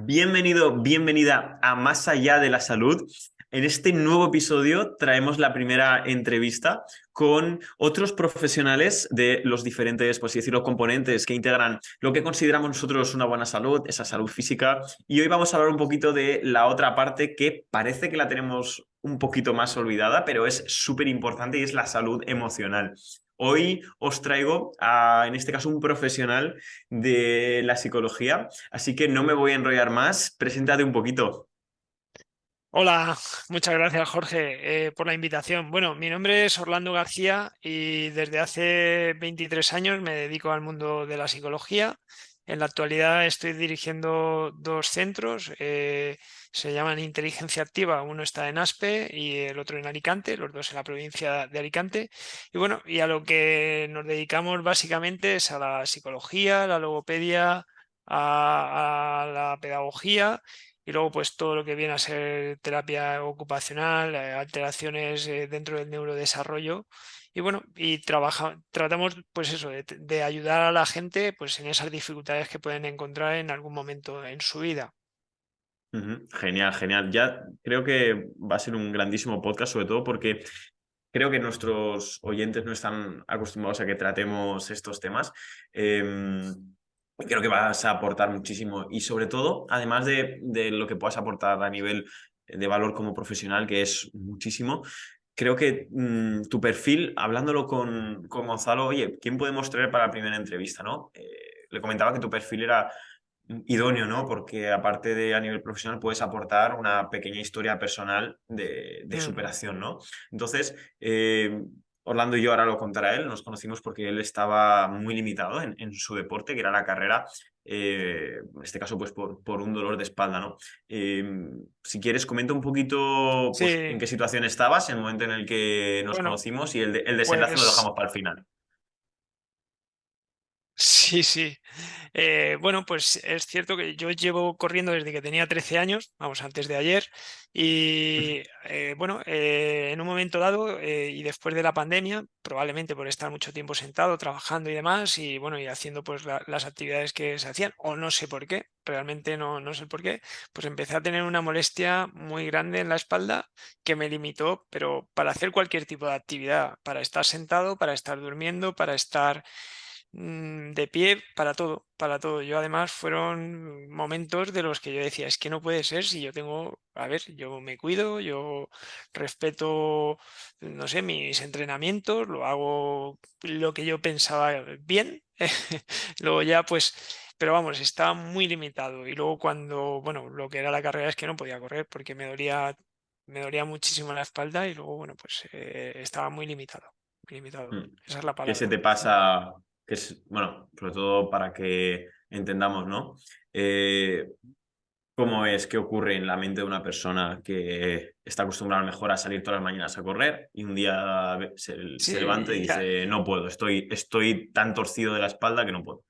Bienvenido, bienvenida a Más allá de la salud. En este nuevo episodio traemos la primera entrevista con otros profesionales de los diferentes, por así decirlo, componentes que integran lo que consideramos nosotros una buena salud, esa salud física. Y hoy vamos a hablar un poquito de la otra parte que parece que la tenemos un poquito más olvidada, pero es súper importante y es la salud emocional. Hoy os traigo en este caso, un profesional de la psicología. Así que no me voy a enrollar más. Preséntate un poquito. Hola, muchas gracias Jorge por la invitación. Bueno, mi nombre es Orlando García y desde hace 23 años me dedico al mundo de la psicología. En la actualidad estoy dirigiendo dos centros, se llaman Inteligencia Activa, uno está en Aspe y el otro en Alicante, los dos en la provincia de Alicante. Y bueno, y a lo que nos dedicamos básicamente es a la psicología, la logopedia, a la pedagogía y luego pues todo lo que viene a ser terapia ocupacional, alteraciones dentro del neurodesarrollo. Y bueno, y tratamos pues eso, de ayudar a la gente pues en esas dificultades que pueden encontrar en algún momento en su vida. Ujú. Genial, genial. Ya creo que va a ser un grandísimo podcast, sobre todo porque creo que nuestros oyentes no están acostumbrados a que tratemos estos temas. Y creo que vas a aportar muchísimo. Y sobre todo, además de lo que puedas aportar a nivel de valor como profesional, que es muchísimo, creo que tu perfil, hablándolo con Gonzalo, oye, ¿quién podemos traer para la primera entrevista, no? Le comentaba que tu perfil era idóneo, ¿no? Porque aparte de a nivel profesional puedes aportar una pequeña historia personal de Ujú. superación, ¿no? Entonces, Orlando y yo ahora lo contará él, nos conocimos porque él estaba muy limitado en su deporte, que era la carrera, en este caso pues por un dolor de espalda, ¿no? Eh, si quieres, comenta un poquito pues en Sí, qué situación estabas, en el momento en el que nos bueno, conocimos y el desenlace lo pues dejamos para el final. sí, sí. Bueno, pues es cierto que yo llevo corriendo desde que tenía 13 años, vamos, antes de ayer, y bueno, en un momento dado y después de la pandemia, probablemente por estar mucho tiempo sentado, trabajando y demás, y bueno, y haciendo pues las actividades que se hacían, o no sé por qué, realmente no sé por qué, pues empecé a tener una molestia muy grande en la espalda que me limitó, pero para hacer cualquier tipo de actividad, para estar sentado, para estar durmiendo, para estar de pie para todo, para todo. Yo además fueron momentos de los que yo decía, es que no puede ser si yo tengo, a ver, yo me cuido, yo respeto, no sé, mis entrenamientos, lo hago lo que yo pensaba bien. Luego ya pues, pero vamos, estaba muy limitado. Y luego cuando, bueno, lo que era la carrera es que no podía correr porque me dolía muchísimo la espalda y luego, bueno, pues estaba muy limitado, muy limitado. Mm. Esa es la ¿Qué se palabra. te pasa? Que es, bueno, sobre todo para que entendamos, ¿no? Eh, ¿Cómo es que ocurre en la mente de una persona que está acostumbrada mejor a salir todas las mañanas a correr y un día se levanta y Sí, ya, dice, no puedo, estoy tan torcido de la espalda que no puedo?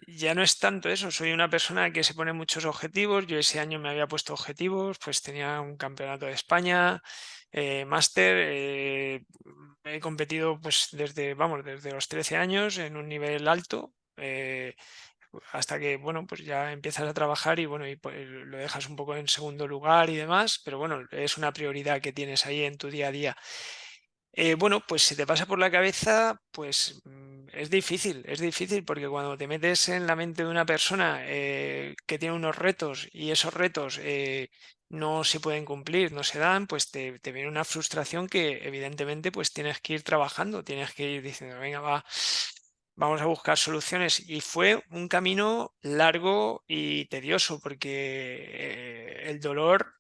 ya no es tanto eso, soy una persona que se pone muchos objetivos. Yo ese año me había puesto objetivos, pues tenía un campeonato de España, máster, he competido pues desde, vamos, desde los 13 años en un nivel alto. Hasta que, bueno, pues ya empiezas a trabajar y bueno, y pues lo dejas un poco en segundo lugar y demás, pero bueno, es una prioridad que tienes ahí en tu día a día. Bueno, pues si te pasa por la cabeza, pues es difícil porque cuando te metes en la mente de una persona que tiene unos retos y esos retos no se pueden cumplir, no se dan, pues te viene una frustración que evidentemente pues tienes que ir trabajando, tienes que ir diciendo, venga, va, vamos a buscar soluciones. Y fue un camino largo y tedioso porque el dolor,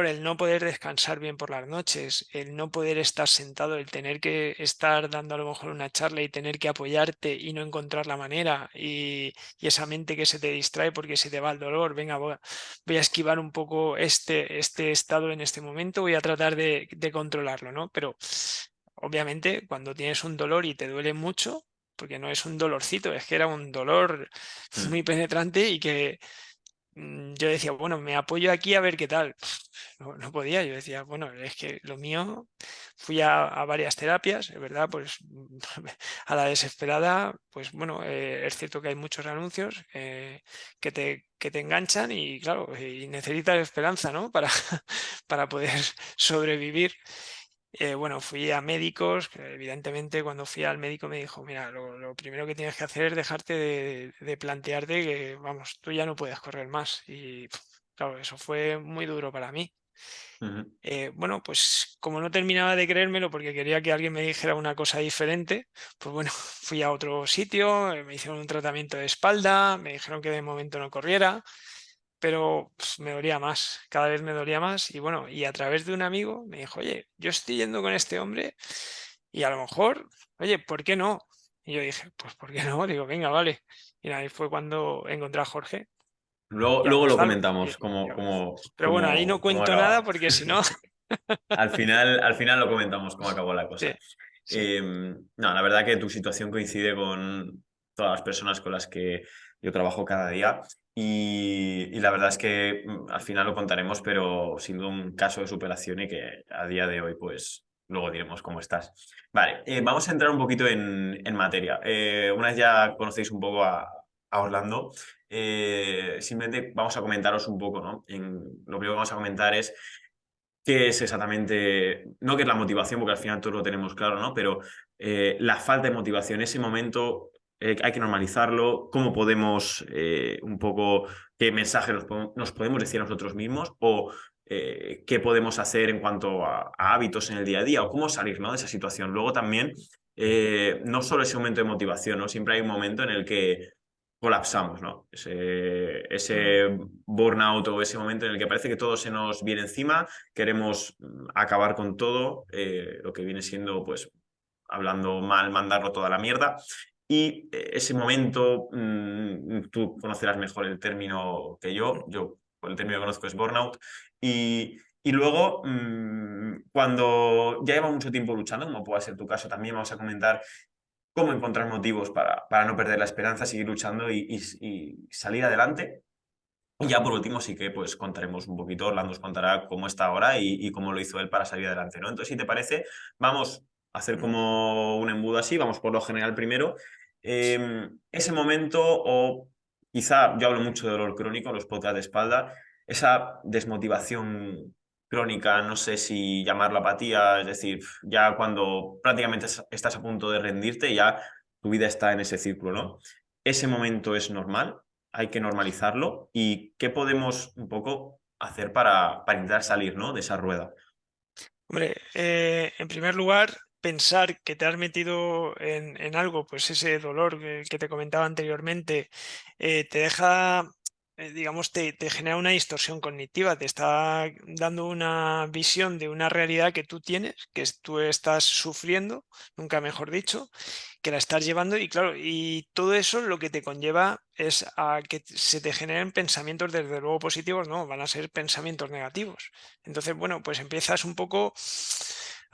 el no poder descansar bien por las noches, el no poder estar sentado, el tener que estar dando a lo mejor una charla y tener que apoyarte y no encontrar la manera y esa mente que se te distrae porque se te va el dolor, venga, voy a esquivar un poco este estado en este momento, voy a tratar de controlarlo, ¿no? Pero obviamente cuando tienes un dolor y te duele mucho, porque no es un dolorcito, es que era un dolor Mm. muy penetrante y que yo decía, bueno, me apoyo aquí a ver qué tal. No podía, yo decía, bueno, es que lo mío, fui a varias terapias, es verdad, pues a la desesperada, pues bueno, es cierto que hay muchos anuncios que te enganchan y claro, y necesitas esperanza, ¿no? Para, para poder sobrevivir. Bueno, fui a médicos, que evidentemente cuando fui al médico me dijo, mira, lo primero que tienes que hacer es dejarte de plantearte que, vamos, tú ya no puedes correr más. Y claro, eso fue muy duro para mí. Ujú. Bueno, pues como no terminaba de creérmelo porque quería que alguien me dijera una cosa diferente, pues bueno, fui a otro sitio, me hicieron un tratamiento de espalda, me dijeron que de momento no corriera, pero me dolía más, cada vez me dolía más y bueno, y a través de un amigo me dijo, oye, yo estoy yendo con este hombre y a lo mejor, oye, ¿por qué no? Y yo dije, pues ¿por qué no? Digo, venga, vale. Y ahí fue cuando encontré a Jorge Luego, y a luego lo Gonzalo. comentamos cómo, Pero bueno, ahí no cómo cuento nada acabamos. porque si no, Al final lo comentamos cómo acabó la sí, cosa. sí. No, la verdad que tu situación coincide con todas las personas con las que yo trabajo cada día y la verdad es que al final lo contaremos, pero siendo un caso de superación y que a día de hoy pues luego diremos cómo estás. Vale, vamos a entrar un poquito en materia. Una vez ya conocéis un poco a Orlando, simplemente vamos a comentaros un poco, ¿no? Lo primero que vamos a comentar es qué es exactamente, no qué es la motivación, porque al final todos lo tenemos claro, ¿no? Pero la falta de motivación, ese momento hay que normalizarlo, cómo podemos un poco, qué mensaje nos podemos decir a nosotros mismos o qué podemos hacer en cuanto a hábitos en el día a día o cómo salir, ¿no? De esa situación. Luego también, no solo ese momento de motivación, ¿no? Siempre hay un momento en el que colapsamos, ¿no? Mm. Ese burnout o ese momento en el que parece que todo se nos viene encima, queremos acabar con todo, lo que viene siendo, pues, hablando mal, mandarlo toda la mierda. Y ese momento, tú conocerás mejor el término que yo el término que conozco es burnout, y luego, cuando ya lleva mucho tiempo luchando, como pueda ser tu caso, también vamos a comentar cómo encontrar motivos para no perder la esperanza, seguir luchando y salir adelante. Y ya por último sí que pues contaremos un poquito, Orlando os contará cómo está ahora y cómo lo hizo él para salir adelante, ¿no? Entonces, si te parece, vamos a hacer Mm. como un embudo así, vamos por lo general primero. Ese momento, o quizá yo hablo mucho de dolor crónico, los podcasts de espalda, esa desmotivación crónica, no sé si llamarlo apatía, es decir, ya cuando prácticamente estás a punto de rendirte, ya tu vida está en ese círculo, ¿no? Ese momento es normal, hay que normalizarlo y qué podemos un poco hacer para intentar salir, ¿no? De esa rueda. Hombre, en primer lugar, pensar que te has metido en algo, pues ese dolor que te comentaba anteriormente, te deja, digamos, te genera una distorsión cognitiva, te está dando una visión de una realidad que tú tienes, tú estás sufriendo, nunca mejor dicho, que la estás llevando y claro, y todo eso lo que te conlleva es a que se te generen pensamientos desde luego positivos, no, van a ser pensamientos negativos. Entonces, bueno, pues empiezas un poco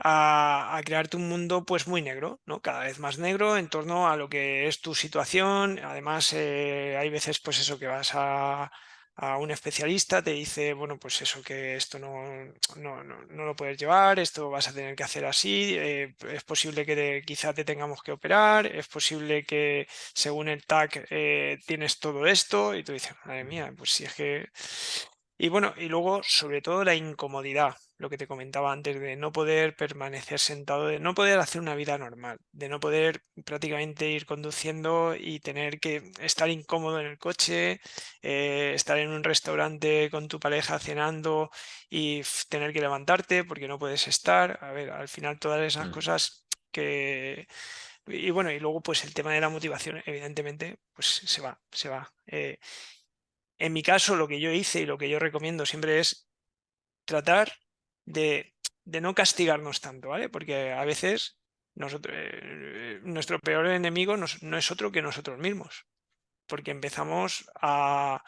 a crearte un mundo pues muy negro, ¿no? Cada vez más negro en torno a lo que es tu situación. Además, hay veces pues eso que vas a un especialista, te dice, bueno, pues eso, que esto no lo puedes llevar, esto vas a tener que hacer así, es posible que quizá te tengamos que operar, es posible que según el TAC tienes todo esto, y tú dices, madre mía, pues si es que... Y bueno, y luego sobre todo la incomodidad, lo que te comentaba antes, de no poder permanecer sentado, de no poder hacer una vida normal, de no poder prácticamente ir conduciendo y tener que estar incómodo en el coche, estar en un restaurante con tu pareja cenando y tener que levantarte porque no puedes estar. A ver, al final todas esas Mm, cosas que... Y bueno, y luego pues el tema de la motivación, evidentemente, pues se va, se va. En mi caso, lo que yo hice y lo que yo recomiendo siempre es tratar de, de no castigarnos tanto, ¿vale? Porque a veces nuestro peor enemigo no es otro que nosotros mismos, porque empezamos a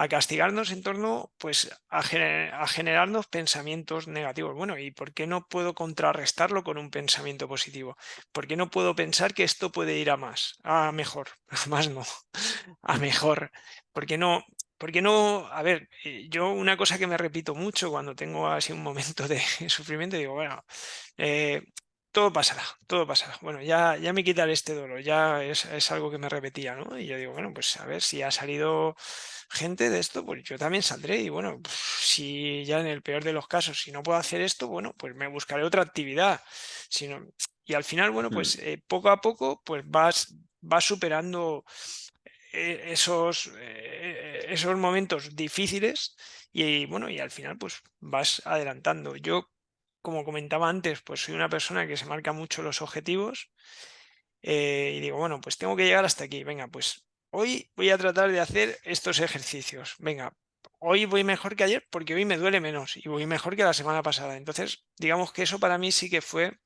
castigarnos en torno pues, a generarnos pensamientos negativos. Bueno, ¿y por qué no puedo contrarrestarlo con un pensamiento positivo? ¿Por qué no puedo pensar que esto puede ir a más, a mejor? A más no, a mejor. ¿Por qué no? porque no, a ver, yo una cosa que me repito mucho cuando tengo así un momento de sufrimiento, digo, bueno, eh, todo pasará, todo pasará. Bueno, ya me quitaré este dolor, ya es algo que me repetía, ¿no? Y yo digo, bueno, pues a ver si ha salido gente de esto, pues yo también saldré y bueno, pues, si ya en el peor de los casos, si no puedo hacer esto, bueno, pues me buscaré otra actividad. Si no- y al final, bueno, pues Mm, poco a poco, pues vas superando esos momentos difíciles y bueno, y al final pues vas adelantando. Yo, como comentaba antes, pues soy una persona que se marca mucho los objetivos y digo, bueno, pues tengo que llegar hasta aquí. Venga, pues hoy voy a tratar de hacer estos ejercicios. Venga, hoy voy mejor que ayer porque hoy me duele menos y voy mejor que la semana pasada. Entonces, digamos que eso para mí sí que fue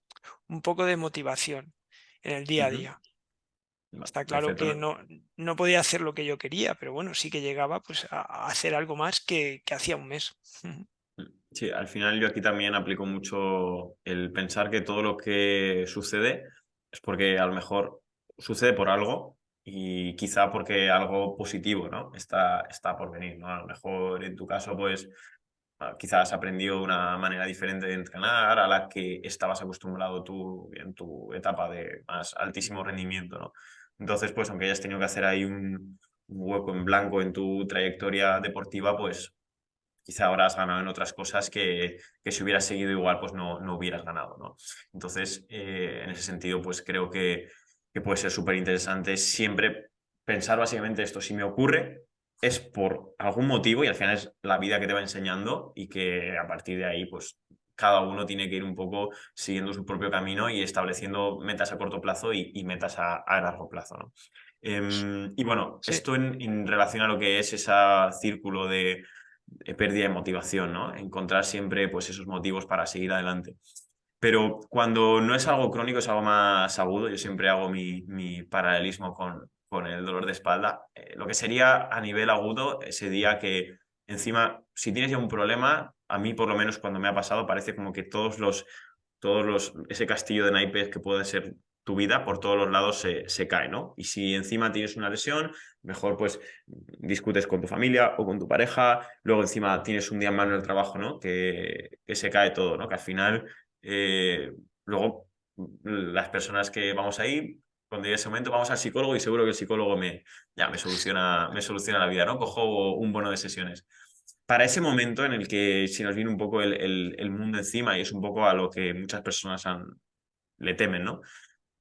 un poco de motivación en el día a ujú. día. Vale, Está claro perfecto, que ¿no? no podía hacer lo que yo quería, pero bueno, sí que llegaba pues a hacer algo más que hacía un mes. Ujú. Sí, al final yo aquí también aplico mucho el pensar que todo lo que sucede es porque a lo mejor sucede por algo y quizá porque algo positivo, ¿no? Está por venir, ¿no? A lo mejor en tu caso, pues quizás has aprendido una manera diferente de entrenar a la que estabas acostumbrado tú en tu etapa de más altísimo rendimiento, ¿no? Entonces, pues aunque hayas tenido que hacer ahí un hueco en blanco en tu trayectoria deportiva, pues quizá ahora has ganado en otras cosas que si hubieras seguido igual, pues no hubieras ganado, ¿no? Entonces, en ese sentido, pues creo que puede ser súper interesante siempre pensar básicamente esto, si me ocurre, es por algún motivo y al final es la vida que te va enseñando y que a partir de ahí, pues cada uno tiene que ir un poco siguiendo su propio camino y estableciendo metas a corto plazo y metas a largo plazo, ¿no? Y bueno, Sí, esto en relación a lo que es ese círculo de pérdida de motivación, ¿no? Encontrar siempre pues, esos motivos para seguir adelante. Pero cuando no es algo crónico, es algo más agudo, yo siempre hago mi paralelismo con el dolor de espalda. Lo que sería a nivel agudo, ese día que encima, si tienes ya un problema, a mí por lo menos cuando me ha pasado, parece como que ese castillo de naipes que puede ser tu vida, por todos los lados se cae, ¿no? Y si encima tienes una lesión, mejor pues discutes con tu familia o con tu pareja, luego encima tienes un día malo en el trabajo, ¿no? Que se cae todo, ¿no? Que al final, luego las personas que vamos ahí, cuando llegue ese momento, vamos al psicólogo y seguro que el psicólogo me soluciona la vida, ¿no? Cojo un bono de sesiones. Para ese momento en el que si nos viene un poco el mundo encima y es un poco a lo que muchas personas le temen, ¿no?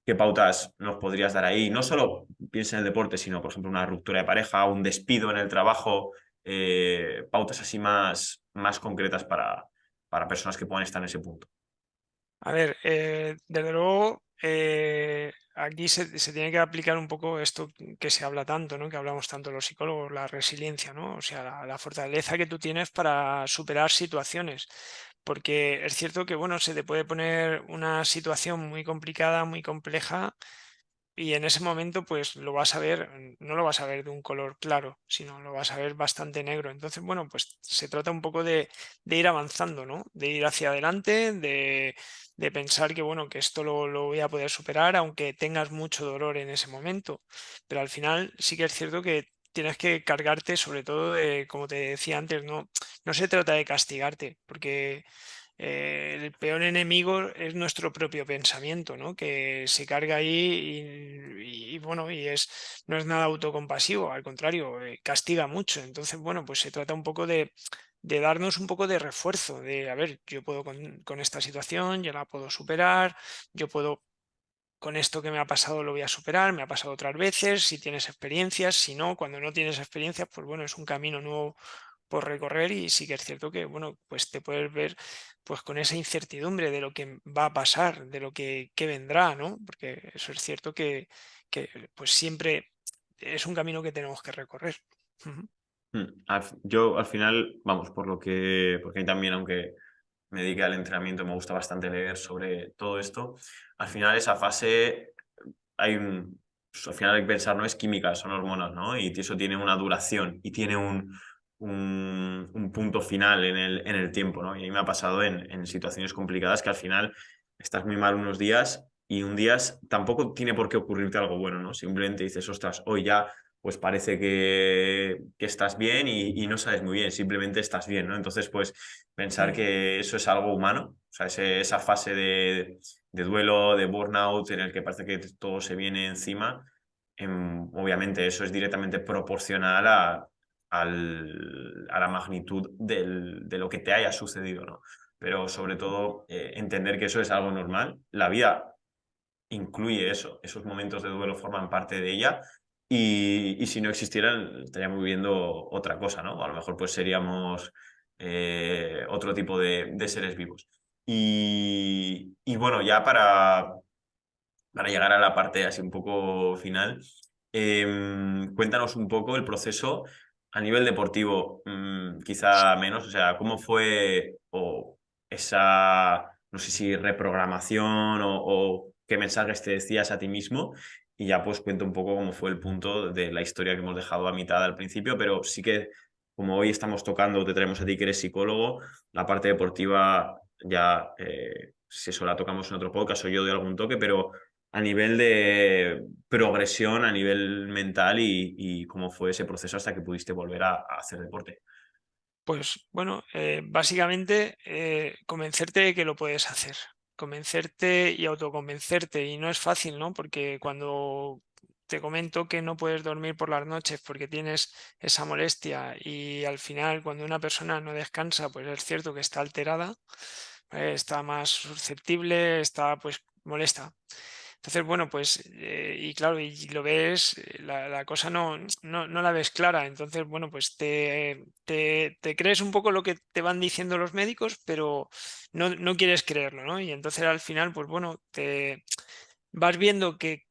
¿Qué pautas nos podrías dar ahí? No solo piensa en el deporte, sino, por ejemplo, una ruptura de pareja, un despido en el trabajo, pautas así más concretas para personas que puedan estar en ese punto. a ver, desde luego aquí se tiene que aplicar un poco esto que se habla tanto, ¿no? Que hablamos tanto los psicólogos, la resiliencia, ¿no? O sea, la fortaleza que tú tienes para superar situaciones. Porque es cierto que, bueno, se te puede poner una situación muy complicada, muy compleja. Y en ese momento, pues lo vas a ver, no lo vas a ver de un color claro, sino lo vas a ver bastante negro. Entonces, bueno, pues se trata un poco de ir avanzando, ¿no? De ir hacia adelante, de pensar que, bueno, que esto lo voy a poder superar, aunque tengas mucho dolor en ese momento. Pero al final sí que es cierto que tienes que cargarte, sobre todo de, como te decía antes, no se trata de castigarte, porque el peor enemigo es nuestro propio pensamiento, ¿no? Que se carga ahí y, bueno, no es nada autocompasivo, al contrario, castiga mucho. Entonces, bueno, pues se trata un poco de darnos un poco de refuerzo, de, a ver, yo puedo con esta situación, yo la puedo superar, yo puedo con esto que me ha pasado lo voy a superar, me ha pasado otras veces, si tienes experiencias, si no, cuando no tienes experiencias, pues bueno, es un camino nuevo por recorrer y sí que es cierto que, bueno, pues te puedes ver pues con esa incertidumbre de lo que va a pasar, de lo que vendrá, ¿no? Porque eso es cierto que pues siempre es un camino que tenemos que recorrer. Ujú. Yo al final, vamos, porque a mí también, aunque me dedique al entrenamiento, me gusta bastante leer sobre todo esto, al final esa fase pues, al final hay que pensar, no es química, son hormonas, ¿no? Y eso tiene una duración y tiene un punto final en el tiempo, ¿no? Y a mí me ha pasado en situaciones complicadas que al final estás muy mal unos días y un día tampoco tiene por qué ocurrirte algo bueno, ¿no? Simplemente dices, ostras, hoy ya pues parece que estás bien y no sabes muy bien, simplemente estás bien, ¿no? Entonces, pues pensar Mm. que eso es algo humano, o sea, esa fase de duelo, de burnout, en el que parece que todo se viene encima, obviamente eso es directamente proporcional a la magnitud de lo que te haya sucedido, ¿no? Pero sobre todo entender que eso es algo normal. La vida incluye eso, esos momentos de duelo forman parte de ella y si no existieran estaríamos viviendo otra cosa, ¿no? A lo mejor pues seríamos otro tipo de seres vivos. Y bueno, ya para llegar a la parte así un poco final, cuéntanos un poco el proceso a nivel deportivo, quizá menos, o sea, cómo fue o esa, no sé si reprogramación o qué mensajes te decías a ti mismo y ya pues cuento un poco cómo fue el punto de la historia que hemos dejado a mitad al principio, pero sí que como hoy estamos tocando, te traemos a ti que eres psicólogo, la parte deportiva ya, si eso la tocamos en otro podcast o yo doy algún toque, pero a nivel de progresión, a nivel mental y cómo fue ese proceso hasta que pudiste volver a hacer deporte. Pues bueno, básicamente convencerte de que lo puedes hacer, convencerte y autoconvencerte. Y no es fácil, ¿no? Porque cuando te comento que no puedes dormir por las noches porque tienes esa molestia y al final cuando una persona no descansa, pues es cierto que está alterada, está más susceptible, está pues molesta. Entonces, bueno, pues, y claro, y lo ves, la cosa no la ves clara. Entonces, bueno, pues te crees un poco lo que te van diciendo los médicos, pero no quieres creerlo, ¿no? Y entonces al final, pues bueno, te vas viendo que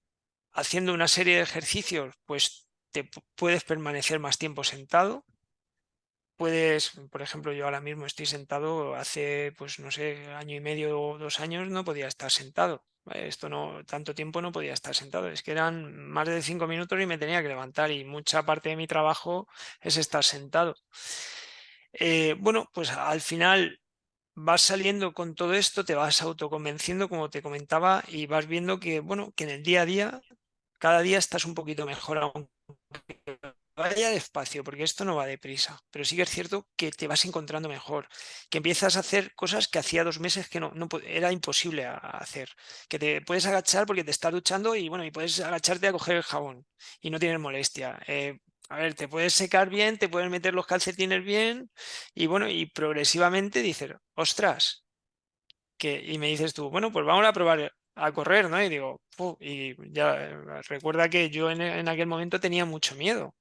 haciendo una serie de ejercicios, pues puedes permanecer más tiempo sentado. Puedes, por ejemplo, yo ahora mismo estoy sentado, hace, pues no sé, año y medio o 2 años no podía estar sentado. Esto no, tanto tiempo no podía estar sentado. Es que eran más de 5 minutos y me tenía que levantar y mucha parte de mi trabajo es estar sentado. Bueno, pues al final vas saliendo con todo esto, te vas autoconvenciendo, como te comentaba, y vas viendo que, bueno, que en el día a día, cada día estás un poquito mejor, aunque vaya despacio, porque esto no va deprisa, pero sí que es cierto que te vas encontrando mejor, que empiezas a hacer cosas que hacía 2 meses que era imposible a hacer, que te puedes agachar porque te estás duchando y bueno, y puedes agacharte a coger el jabón y no tienes molestia. A ver, te puedes secar bien, te puedes meter los calcetines bien y bueno, y progresivamente dices, ostras, y me dices tú, bueno, pues vamos a probar a correr, ¿no? Y digo, "Fu", y ya recuerda que yo en aquel momento tenía mucho miedo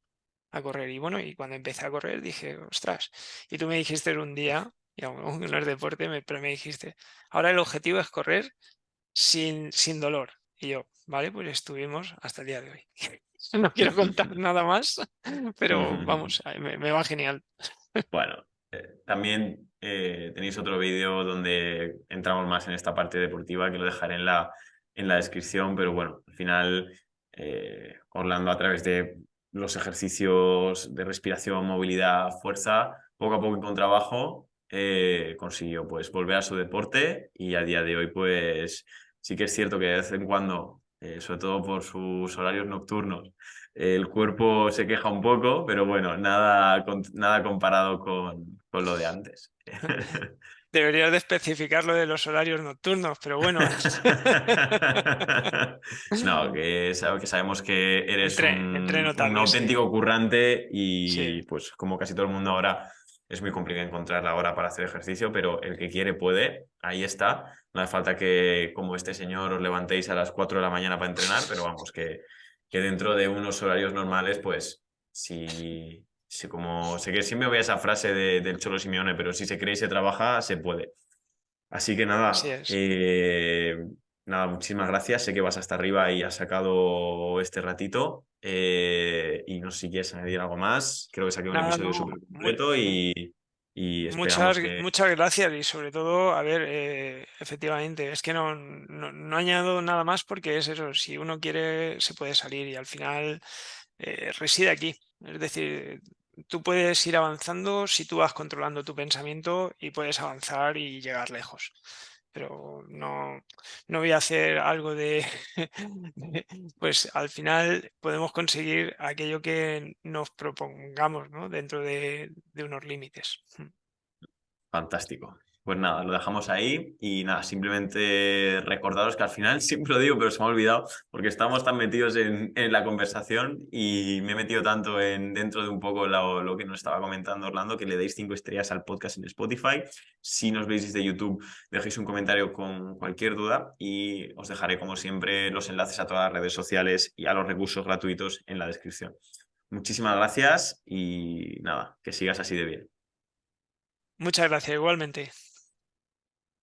a correr. Y bueno, y cuando empecé a correr dije, ostras. Y tú me dijiste un día, y aún no es deporte, pero me dijiste, ahora el objetivo es correr sin dolor. Y yo, vale, pues estuvimos hasta el día de hoy. No quiero contar nada más, pero vamos, me va genial. Bueno, también tenéis otro vídeo donde entramos más en esta parte deportiva que lo dejaré en la descripción, pero bueno, al final Orlando a través de los ejercicios de respiración, movilidad, fuerza, poco a poco y con trabajo consiguió pues volver a su deporte y a día de hoy pues sí que es cierto que de vez en cuando, sobre todo por sus horarios nocturnos, el cuerpo se queja un poco, pero bueno, nada comparado con lo de antes. Deberías de especificar lo de los horarios nocturnos, pero bueno, No, que sabemos que eres entreno un tarde, sí. auténtico currante Sí, y pues como casi todo el mundo ahora es muy complicado encontrar la hora para hacer ejercicio, pero el que quiere puede, ahí está. No hace falta que como este señor os levantéis a las 4 de la mañana para entrenar, pero vamos, que dentro de unos horarios normales, pues si como sé que siempre voy a esa frase del Cholo Simeone, pero si se cree y se trabaja, se puede. Así que así nada, es. nada, muchísimas gracias. Sé que vas hasta arriba y has sacado este ratito. Y no sé si quieres añadir algo más. Creo que saqué un Nada, episodio no, súper completo y muchas, esperamos que... muchas gracias y sobre todo, a ver, efectivamente, es que no añado nada más porque es eso, si uno quiere se puede salir y al final reside aquí. Es decir, tú puedes ir avanzando si tú vas controlando tu pensamiento y puedes avanzar y llegar lejos. pero no voy a hacer algo de pues al final podemos conseguir aquello que nos propongamos, ¿no? Dentro de unos límites. Fantástico. Pues nada, lo dejamos ahí y nada, simplemente recordaros que al final siempre lo digo, pero se me ha olvidado porque estamos tan metidos en la conversación y me he metido tanto dentro de un poco lo que nos estaba comentando Orlando, que le deis 5 estrellas al podcast en Spotify. Si nos veis desde YouTube, dejéis un comentario con cualquier duda y os dejaré como siempre los enlaces a todas las redes sociales y a los recursos gratuitos en la descripción. Muchísimas gracias y nada, que sigas así de bien. Muchas gracias, igualmente.